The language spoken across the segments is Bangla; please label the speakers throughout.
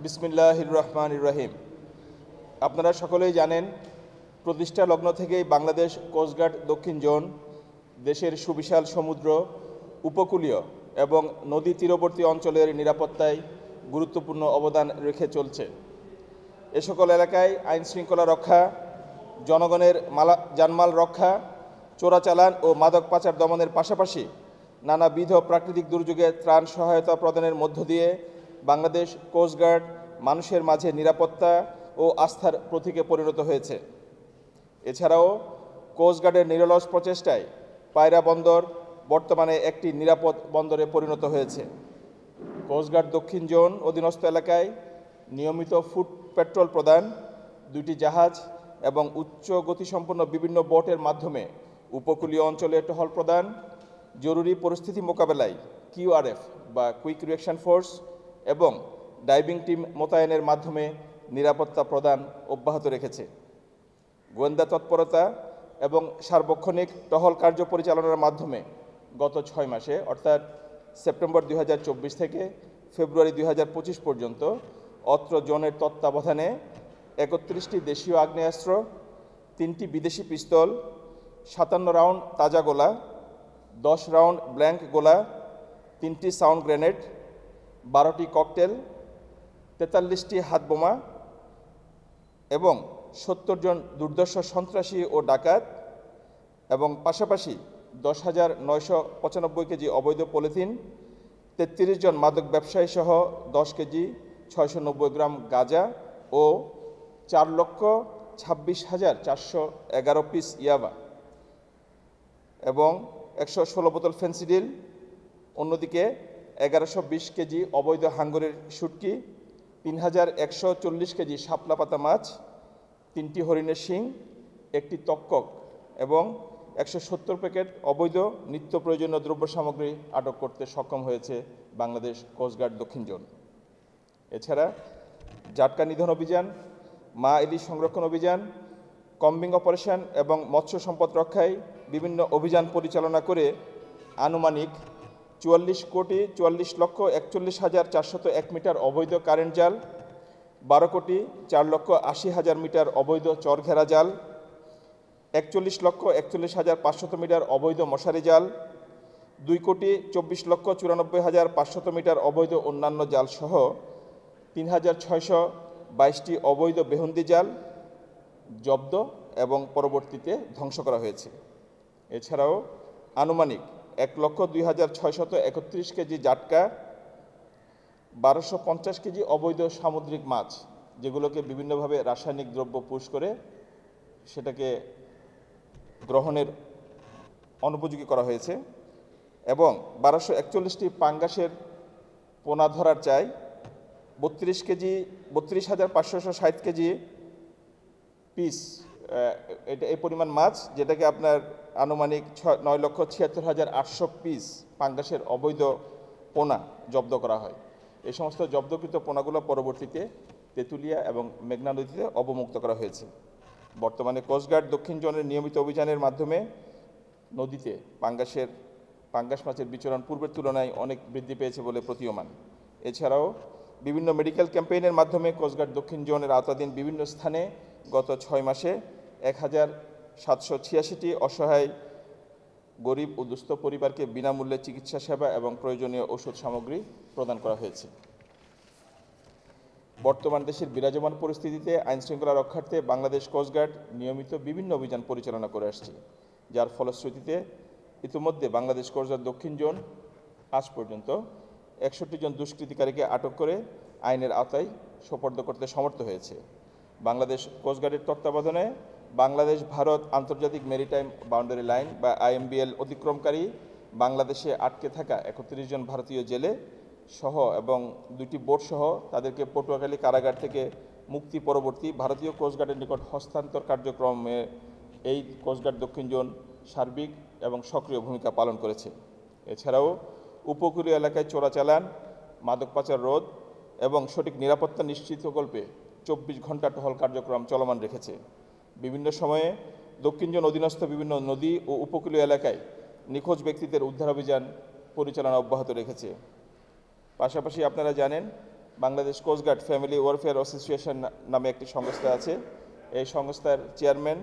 Speaker 1: বিসমিল্লাহির রহমানির রহিম। আপনারা সকলেই জানেন, প্রতিষ্ঠা লগ্ন থেকেই বাংলাদেশ কোস্টগার্ড দক্ষিণ জোন দেশের সুবিশাল সমুদ্র, উপকূলীয় এবং নদী তীরবর্তী অঞ্চলের নিরাপত্তায় গুরুত্বপূর্ণ অবদান রেখে চলছে। এ সকল এলাকায় আইন শৃঙ্খলা রক্ষা, জনগণের জানমাল রক্ষা, চোরাচালান ও মাদক পাচার দমনের পাশাপাশি নানাবিধ প্রাকৃতিক দুর্যোগে ত্রাণ সহায়তা প্রদানের মধ্য দিয়ে বাংলাদেশ কোস্টগার্ড মানুষের মাঝে নিরাপত্তা ও আস্থার প্রতীকে পরিণত হয়েছে। এছাড়াও কোস্টগার্ডের নিরলস প্রচেষ্টায় পায়রা বন্দর বর্তমানে একটি নিরাপদ বন্দরে পরিণত হয়েছে। কোস্টগার্ড দক্ষিণ জোন অধীনস্থ এলাকায় নিয়মিত ফুট পেট্রোল প্রদান, 2টি জাহাজ এবং উচ্চ গতিসম্পন্ন বিভিন্ন বোটের মাধ্যমে উপকূলীয় অঞ্চলে টহল প্রদান, জরুরি পরিস্থিতি মোকাবেলায় QRF বা কুইক রিঅ্যাকশন ফোর্স এবং ডাইভিং টিম মোতায়েনের মাধ্যমে নিরাপত্তা প্রদান অব্যাহত রেখেছে। গোয়েন্দা তৎপরতা এবং সার্বক্ষণিক টহল কার্য পরিচালনার মাধ্যমে গত 6 মাসে অর্থাৎ সেপ্টেম্বর 2024 থেকে ফেব্রুয়ারি 2025 পর্যন্ত অত্র জোনের তত্ত্বাবধানে 31টি দেশীয় আগ্নেয়াস্ত্র, 3টি বিদেশি পিস্তল, 57 রাউন্ড তাজা গোলা, 10 রাউন্ড ব্ল্যাঙ্ক গোলা, 3টি সাউন্ড গ্রেনেড, 12টি ককটেল, 43টি হাতবোমা এবং 70 জন দুর্ধর্ষ সন্ত্রাসী ও ডাকাত এবং পাশাপাশি 10,995 কেজি অবৈধ পলিথিন, 33 জন মাদক ব্যবসায়ী সহ 10 কেজি 690 গ্রাম গাঁজা ও 4,26,411 পিস ইয়াবা এবং 116 বোতল ফেন্সিডিল। অন্যদিকে 1120 কেজি অবৈধ হাঙ্গরের শুটকি, 3,140 কেজি শাপলা পাতা মাছ, 3টি হরিণের শিং, 1টি তক্ষক এবং 170 প্যাকেট অবৈধ নিত্য প্রয়োজনীয় দ্রব্য সামগ্রী আটক করতে সক্ষম হয়েছে বাংলাদেশ কোস্টগার্ড দক্ষিণ জোন। এছাড়া জাটকা নিধন অভিযান, মা ইলিশ সংরক্ষণ অভিযান, কম্বিং অপারেশন এবং মৎস্য সম্পদ রক্ষায় বিভিন্ন অভিযান পরিচালনা করে আনুমানিক 44,44,41,401 মিটার অবৈধ কারেন্ট জাল, 12,04,80,000 মিটার অবৈধ চরঘেরা জাল, 41,41,500 মিটার অবৈধ মশারি জাল, 2,24,94,500 মিটার অবৈধ অন্যান্য জাল সহ 3,622টি অবৈধ বেহুন্দি জাল জব্দ এবং পরবর্তীতে ধ্বংস করা হয়েছে। এছাড়াও আনুমানিক 1,02,631 কেজি জাটকা, 1,250 কেজি অবৈধ সামুদ্রিক মাছ, যেগুলোকে বিভিন্নভাবে রাসায়নিক দ্রব্য পুশ করে সেটাকে গ্রহণের অনুপযোগী করা হয়েছে এবং 1241টি পাঙ্গাসের পোনা ধরার চাই, 32,560 কেজি পিস এই পরিমাণ মাছ, যেটাকে আপনার আনুমানিক 9,76,800 পিস পাঙ্গাসের অবৈধ পোনা জব্দ করা হয়। এই সমস্ত জব্দকৃত পোনাগুলো পরবর্তীতে তেঁতুলিয়া এবং মেঘনা নদীতে অবমুক্ত করা হয়েছে। বর্তমানে কোস্টগার্ড দক্ষিণ জোনের নিয়মিত অভিযানের মাধ্যমে নদীতে পাঙ্গাস মাছের বিচরণ পূর্বের তুলনায় অনেক বৃদ্ধি পেয়েছে বলে প্রতীয়মান। এছাড়াও বিভিন্ন মেডিকেল ক্যাম্পেইনের মাধ্যমে কোস্টগার্ড দক্ষিণ জোনের আওতাধীন বিভিন্ন স্থানে গত 6 মাসে 1,786টি অসহায় গরিব ও দুস্থ পরিবারকে বিনামূল্যে চিকিৎসা সেবা এবং প্রয়োজনীয় ওষুধ সামগ্রী প্রদান করা হয়েছে। বর্তমান দেশের বিরাজমান পরিস্থিতিতে আইনশৃঙ্খলা রক্ষার্থে বাংলাদেশ কোস্টগার্ড নিয়মিত বিভিন্ন অভিযান পরিচালনা করে আসছে, যার ফলশ্রুতিতে ইতিমধ্যে বাংলাদেশ কোস্টগার্ড দক্ষিণ জোন আজ পর্যন্ত 61 জন দুষ্কৃতিকারীকে আটক করে আইনের আওতায় সোপর্দ করতে সমর্থ হয়েছে। বাংলাদেশ কোস্টগার্ডের তত্ত্বাবধানে বাংলাদেশ ভারত আন্তর্জাতিক মেরিটাইম বাউন্ডারি লাইন বা IMBL অতিক্রমকারী বাংলাদেশে আটকে থাকা 31 জন ভারতীয় জেলে সহ এবং 2টি বোট সহ তাদেরকে পটুয়াখালী কারাগার থেকে মুক্তি পরবর্তী ভারতীয় কোস্টগার্ডের নিকট হস্তান্তর কার্যক্রমে এই কোস্টগার্ড দক্ষিণ জোন সার্বিক এবং সক্রিয় ভূমিকা পালন করেছে। এছাড়াও উপকূলীয় এলাকায় চোরাচালান, মাদক পাচার রোধ এবং সঠিক নিরাপত্তা নিশ্চিতকল্পে 24 ঘন্টা টহল কার্যক্রম চলমান রেখেছে। বিভিন্ন সময়ে দক্ষিণ জোন অধীনস্থ বিভিন্ন নদী ও উপকূলীয় এলাকায় নিখোঁজ ব্যক্তিদের উদ্ধার অভিযান পরিচালনা অব্যাহত রেখেছে। পাশাপাশি আপনারা জানেন Bangladesh coast guard family welfare association নামে একটি সংস্থা আছে। এই সংস্থার চেয়ারম্যান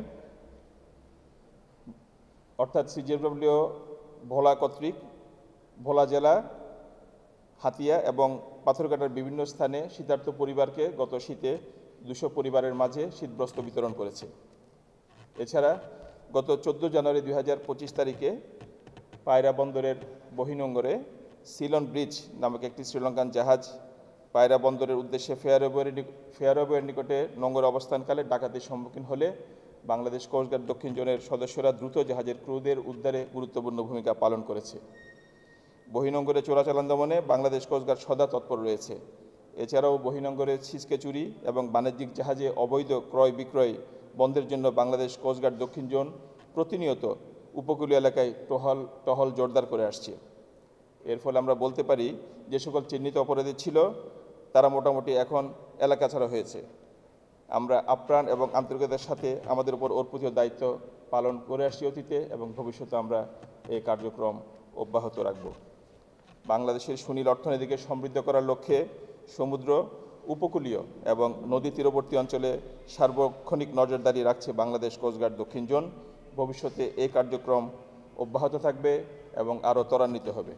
Speaker 1: অর্থাৎ সিজিডব্লিউ ভোলা কর্তৃক ভোলা জেলা, হাতিয়া এবং পাথরঘাটার বিভিন্ন স্থানে শীতার্ত পরিবারকে গত শীতে 200 পরিবারের মাঝে শীতবস্ত্র বিতরণ করেছে। এছাড়া গত 14 জানুয়ারি 2025 তারিখে পায়রা বন্দরের বহিনঙ্গরে সিলন ব্রিজ নামক একটি শ্রীলঙ্কান জাহাজ পায়রা বন্দরের উদ্দেশ্যে ফেয়ারওয়ের নিকটে নোঙর অবস্থানকালে ডাকাতির সম্মুখীন হলে বাংলাদেশ কোস্টগার্ড দক্ষিণ জোনের সদস্যরা দ্রুত জাহাজের ক্রুদের উদ্ধারে গুরুত্বপূর্ণ ভূমিকা পালন করেছে। বহিনঙ্গরে চোরাচালান দমনে বাংলাদেশ কোস্টগার্ড সদা তৎপর রয়েছে। এছাড়াও বহিনঙ্গরে ছিচকে চুরি এবং বাণিজ্যিক জাহাজে অবৈধ ক্রয় বিক্রয় বন্ধের জন্য বাংলাদেশ কোস্টগার্ড দক্ষিণ জোন প্রতিনিয়ত উপকূলীয় এলাকায় টহল জোরদার করে আসছে। এর ফলে আমরা বলতে পারি যে সকল চিহ্নিত অপরাধী ছিল তারা মোটামুটি এখন এলাকা ছাড়া হয়েছে। আমরা আপ্রাণ এবং আন্তরিকতার সাথে আমাদের উপর অর্পিত দায়িত্ব পালন করে আসছি অতীতে এবং ভবিষ্যতে আমরা এই কার্যক্রম অব্যাহত রাখব। বাংলাদেশের সুনীল অর্থনীতিকে সমৃদ্ধ করার লক্ষ্যে সমুদ্র, উপকূলীয় এবং নদী তীরবর্তী অঞ্চলে সার্বক্ষণিক নজরদারি রাখছে বাংলাদেশ কোস্টগার্ড দক্ষিণ জোন। ভবিষ্যতে এই কার্যক্রম অব্যাহত থাকবে এবং আরও ত্বরান্বিত হবে।